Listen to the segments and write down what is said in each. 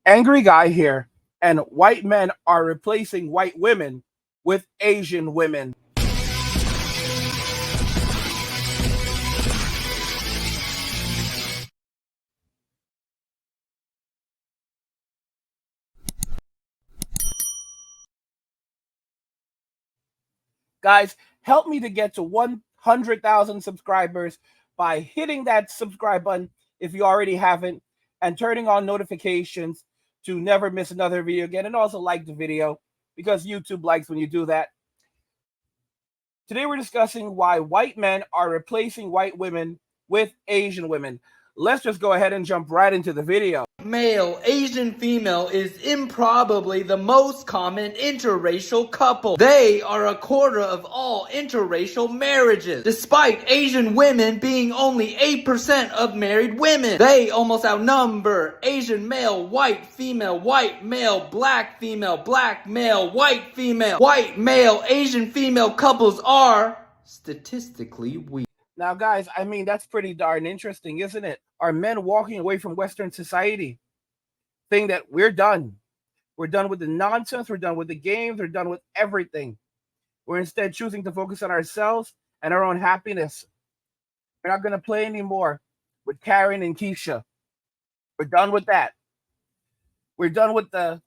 Angry guy here, and white men are replacing white women with Asian women. Guys, help me to get to 100,000 subscribers by hitting that subscribe button if you already haven't, and turning on notifications to never miss another video again, and also like the video because YouTube likes when you do that. Today we're discussing why white men are replacing white women with Asian women. Let's just go ahead and jump right into the video. Male, Asian female is improbably the most common interracial couple. They are a quarter of all interracial marriages. Despite Asian women being only 8% of married women, they almost outnumber Asian male, white male, black male, white male, Asian female couples are statistically weak. Now, guys, I mean, that's pretty darn interesting, isn't it? Are men walking away from Western society, saying that we're done? We're done with the nonsense. We're done with the games. We're done with everything. We're instead choosing to focus on ourselves and our own happiness. We're not going to play anymore with Karen and Keisha. We're done with that. We're done with the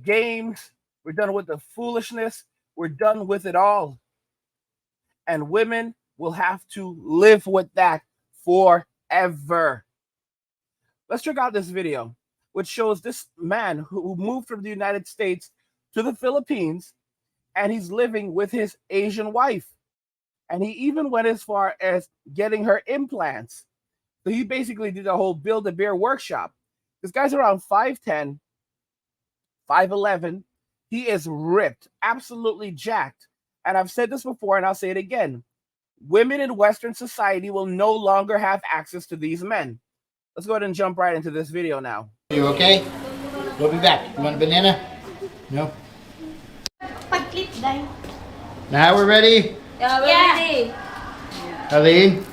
games. We're done with the foolishness. We're done with it all. And women will have to live with that forever. Let's check out this video, which shows this man who moved from the United States to the Philippines, and he's living with his Asian wife. And he even went as far as getting her implants. So he basically did a whole Build-A-Bear workshop. This guy's around 5'10", 5'11". He is ripped, absolutely jacked. And I've said this before, and I'll say it again. Women in Western society will no longer have access to these men. Let's go ahead and jump right into this video now. Are you okay? We'll be back. You want a banana? No? Now we're ready? Yeah, we're ready. Arlene?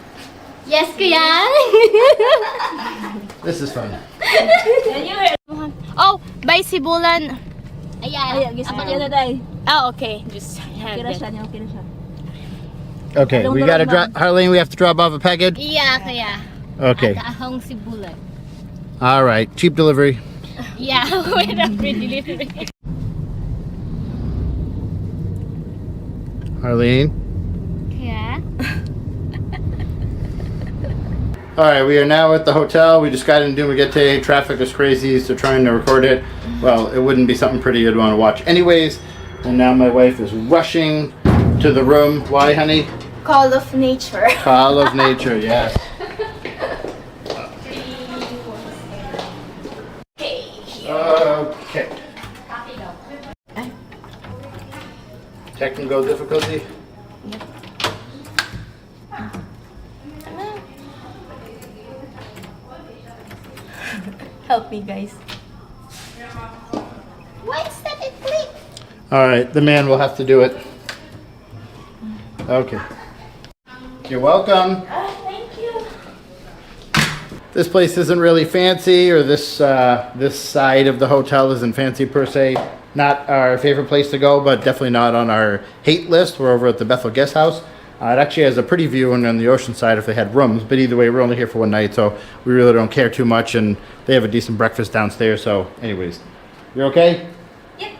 Yes, kuya. This is fun. Oh, by Sibulan. Ayan. Apa na day? Oh, okay. Just hand it. Okay, we gotta drop. Harleen, we have to drop off a package? Yeah, kaya. Okay. Ahong Sibulan. All right, cheap delivery. Yeah, with a free delivery. Harleen? Yeah. All right, we are now at the hotel. We just got in Dumaguete. Traffic is crazy, so trying to record it, well, it wouldn't be something pretty you'd want to watch anyways. And now my wife is rushing to the room. Why, honey? Call of nature. Call of nature, yes. Okay. Technical difficulty? Yep. Help me, guys. Why is that it click? All right, the man will have to do it. Okay. You're welcome. Thank you. This place isn't really fancy, or this side of the hotel isn't fancy per se. Not our favorite place to go, but definitely not on our hate list. We're over at the Bethel Guest House. It actually has a pretty view on the ocean side if they had rooms, but either way, we're only here for one night, so we really don't care too much, and they have a decent breakfast downstairs, so anyways. You're okay? Yep.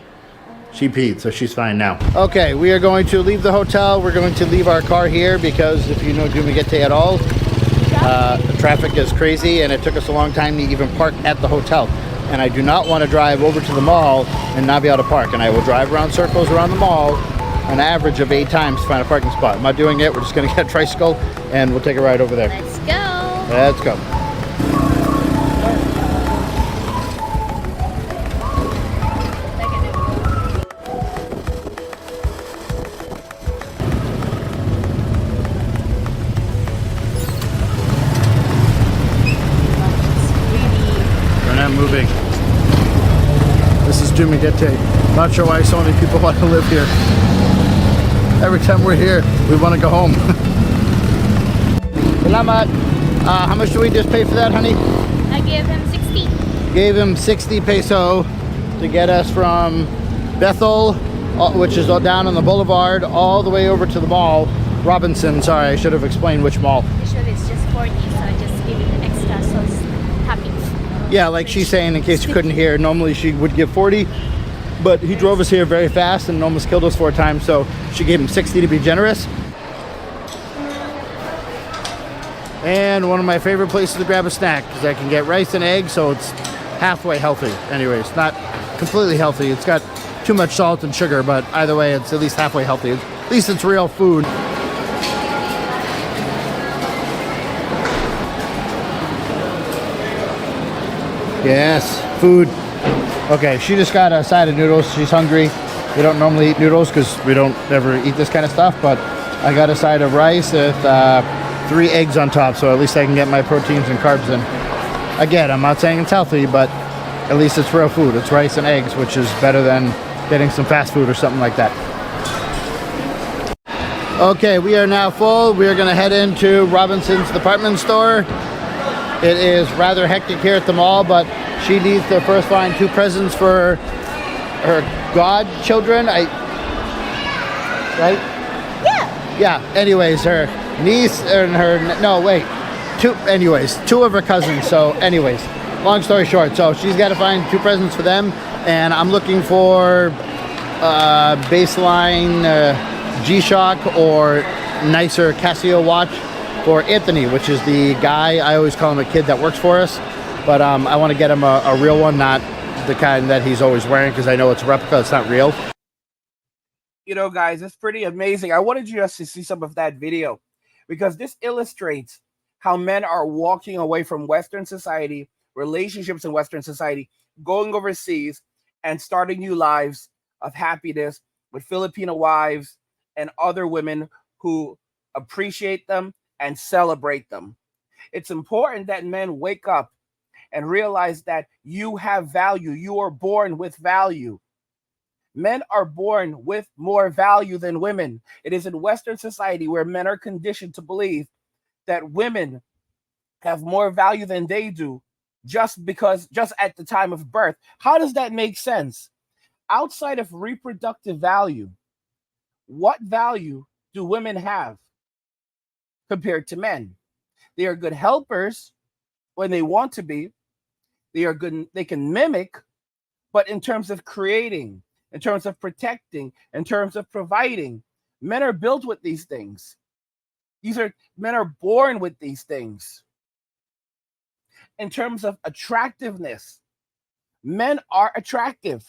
She peed, so she's fine now. Okay, we are going to leave the hotel. We're going to leave our car here because if you know Dumaguete at all, the traffic is crazy, and it took us a long time to even park at the hotel. And I do not want to drive over to the mall and not be able to park. And I will drive around circles around the mall an average of 8 times to find a parking spot. I'm not doing it. We're just going to get a tricycle and we'll take a ride over there. Let's go. Let's go. We're not moving. This is Dumaguete. Not sure why so many people want to live here. Every time we're here, we want to go home. Salamat. How much do we just pay for that, honey? I give him 60. Gave him 60 peso to get us from Bethel, which is down on the boulevard, all the way over to the mall. Robinson, sorry, I should have explained which mall. Usually it's just 40, so I just give it extra, so it's happy. Yeah, like she's saying, in case you couldn't hear, normally she would give 40, but he drove us here very fast and almost killed us 4 times, so she gave him 60 to be generous. And one of my favorite places to grab a snack, because I can get rice and eggs, so it's halfway healthy. Anyway, it's not completely healthy. It's got too much salt and sugar, but either way, it's at least halfway healthy. At least it's real food. Yes, food. Okay, she just got a side of noodles. She's hungry. We don't normally eat noodles because we don't ever eat this kind of stuff, but I got a side of rice with 3 eggs on top, so at least I can get my proteins and carbs in. Again, I'm not saying it's healthy, but at least it's real food. It's rice and eggs, which is better than getting some fast food or something like that. Okay, we are now full. We are going to head into Robinson's department store. It is rather hectic here at the mall, but she needs to first find 2 presents for her godchildren. Right? Yeah. Anyways, her niece and her, no, wait. 2 of her cousins. So anyways, long story short, so she's got to find 2 presents for them, and I'm looking for baseline G-Shock or nicer Casio watch for Anthony, which is the guy. I always call him a kid that works for us, but I want to get him a real one, not the kind that he's always wearing, because I know it's a replica, it's not real. You know, guys, it's pretty amazing. I wanted you just to see some of that video, because this illustrates how men are walking away from Western society, relationships in Western society, going overseas and starting new lives of happiness with Filipino wives and other women who appreciate them and celebrate them. It's important that men wake up and realize that you have value. You are born with value. Men are born with more value than women. It is in Western society where men are conditioned to believe that women have more value than they do just at the time of birth. How does that make sense? Outside of reproductive value, what value do women have compared to men? They are good helpers when they want to be. They are good, they can mimic, but in terms of creating, in terms of protecting, in terms of providing, men are built with these things. Men are born with these things. In terms of attractiveness, men are attractive.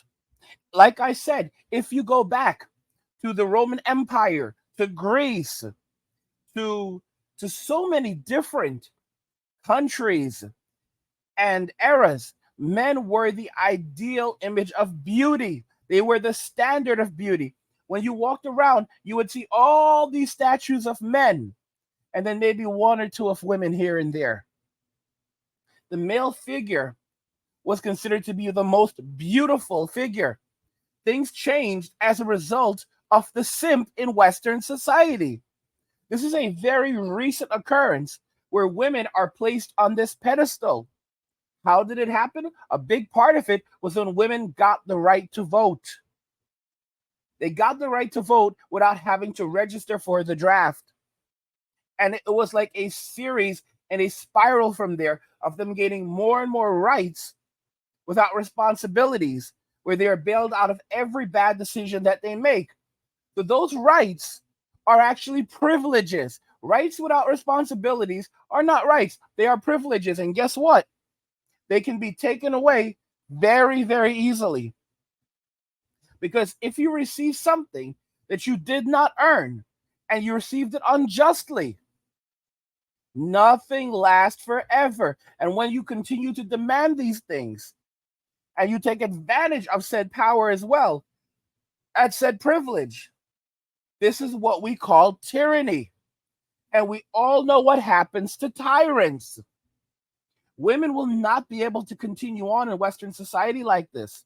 Like I said, if you go back to the Roman Empire, to Greece, to so many different countries and eras, men were the ideal image of beauty. They were the standard of beauty. When you walked around, you would see all these statues of men, and then maybe 1 or 2 of women here and there. The male figure was considered to be the most beautiful figure. Things changed as a result of the simp in Western society. This is a very recent occurrence where women are placed on this pedestal. How did it happen? A big part of it was when women got the right to vote. They got the right to vote without having to register for the draft. And it was like a series and a spiral from there of them gaining more and more rights without responsibilities, where they are bailed out of every bad decision that they make. So those rights are actually privileges. Rights without responsibilities are not rights. They are privileges. And guess what? They can be taken away very, very easily. Because if you receive something that you did not earn and you received it unjustly, nothing lasts forever. And when you continue to demand these things and you take advantage of said power as well, at said privilege, this is what we call tyranny. And we all know what happens to tyrants. Women will not be able to continue on in Western society like this.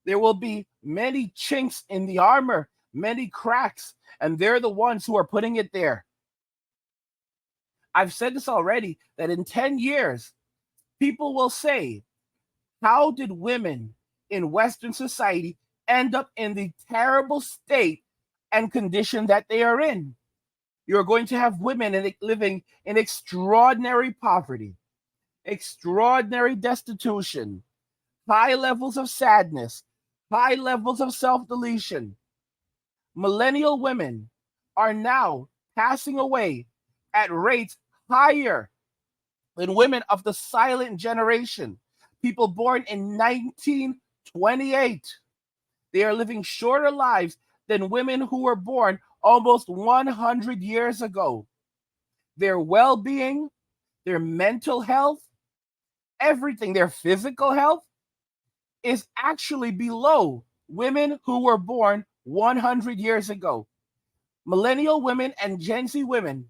There will be many chinks in the armor, many cracks, and they're the ones who are putting it there. I've said this already, that in 10 years, people will say How did women in Western society end up in the terrible state and condition that they are in? You're going to have women living in extraordinary poverty, extraordinary destitution, high levels of sadness, high levels of self-deletion. Millennial women are now passing away at rates higher than women of the silent generation, people born in 1928. They are living shorter lives than women who were born almost 100 years ago. Their well-being, their mental health, everything, their physical health is actually below women who were born 100 years ago. Millennial women and Gen Z women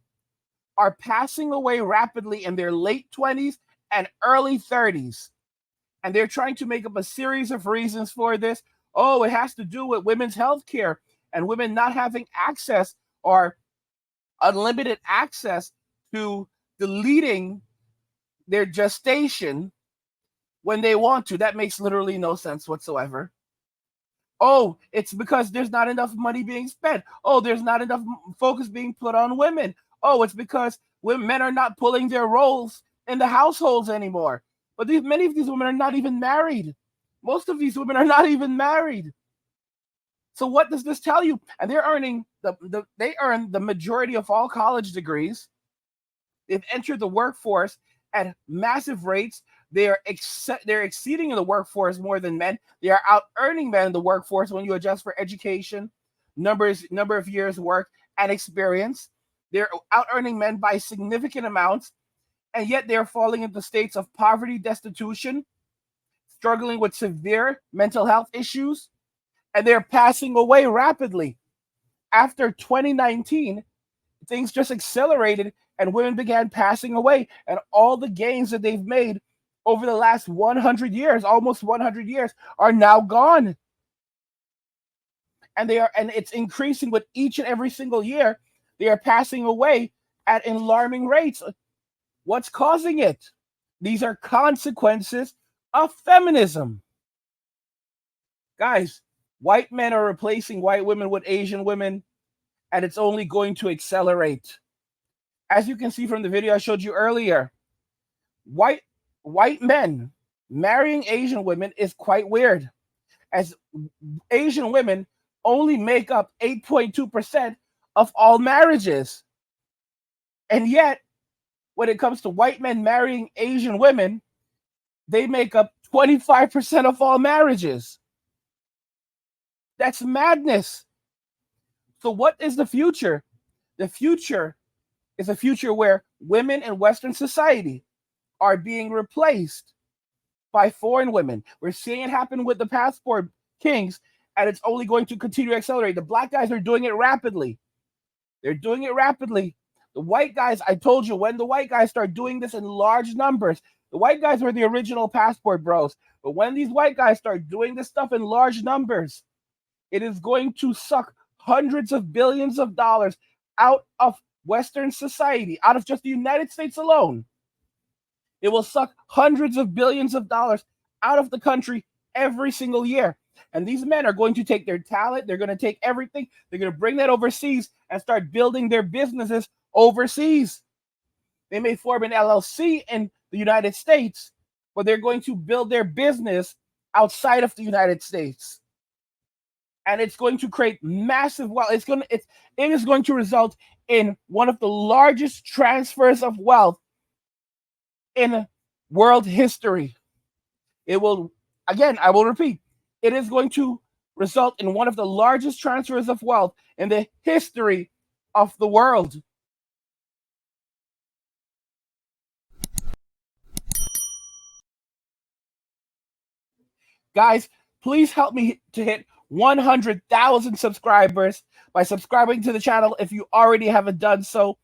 are passing away rapidly in their late 20s and early 30s. And they're trying to make up a series of reasons for this. Oh, it has to do with women's health care and women not having access or unlimited access to deleting their gestation when they want to. That makes literally no sense whatsoever. Oh, it's because there's not enough money being spent. Oh, there's not enough focus being put on women. Oh, it's because men are not pulling their roles in the households anymore. But many of these women are not even married. Most of these women are not even married. So what does this tell you? And they're earning they earn the majority of all college degrees. They've entered the workforce at massive rates. They're exceeding in the workforce more than men. They are out earning men in the workforce when you adjust for education, number of years work and experience. They're out earning men by significant amounts, and yet they're falling into states of poverty, destitution, struggling with severe mental health issues, and they're passing away rapidly. After 2019, things just accelerated and women began passing away, and all the gains that they've made over the last 100 years, almost 100 years, are now gone. And it's increasing with each and every single year. They are passing away at alarming rates. What's causing it? These are consequences of feminism. Guys, white men are replacing white women with Asian women, and it's only going to accelerate. As you can see from the video I showed you earlier, white men marrying Asian women is quite weird, as Asian women only make up 8.2% of all marriages. And yet, when it comes to white men marrying Asian women, they make up 25% of all marriages. That's madness. So what is the future? The future is a future where women in Western society are being replaced by foreign women. We're seeing it happen with the passport kings, and it's only going to continue to accelerate. The black guys are doing it rapidly. They're doing it rapidly. The white guys, I told you, when the white guys start doing this in large numbers, the white guys were the original passport bros. But when these white guys start doing this stuff in large numbers, it is going to suck hundreds of billions of dollars out of Western society, out of just the United States alone. It will suck hundreds of billions of dollars out of the country every single year. And these men are going to take their talent, they're going to take everything, they're going to bring that overseas and start building their businesses overseas. They may form an LLC in the United States, but they're going to build their business outside of the United States. And it's going to create massive wealth. It is going to result in one of the largest transfers of wealth in world history. It will, again, I will repeat, it is going to result in one of the largest transfers of wealth in the history of the world. Guys, please help me to hit 100,000 subscribers by subscribing to the channel if you already haven't done so.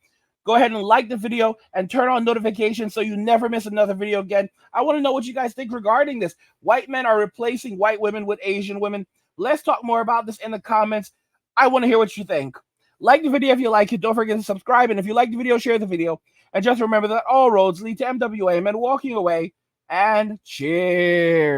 Go ahead and like the video and turn on notifications so you never miss another video again. I want to know what you guys think regarding this. White men are replacing white women with Asian women. Let's talk more about this in the comments. I want to hear what you think. Like the video if you like it. Don't forget to subscribe. And if you like the video, share the video. And just remember that all roads lead to MWA. Men walking away. and cheers.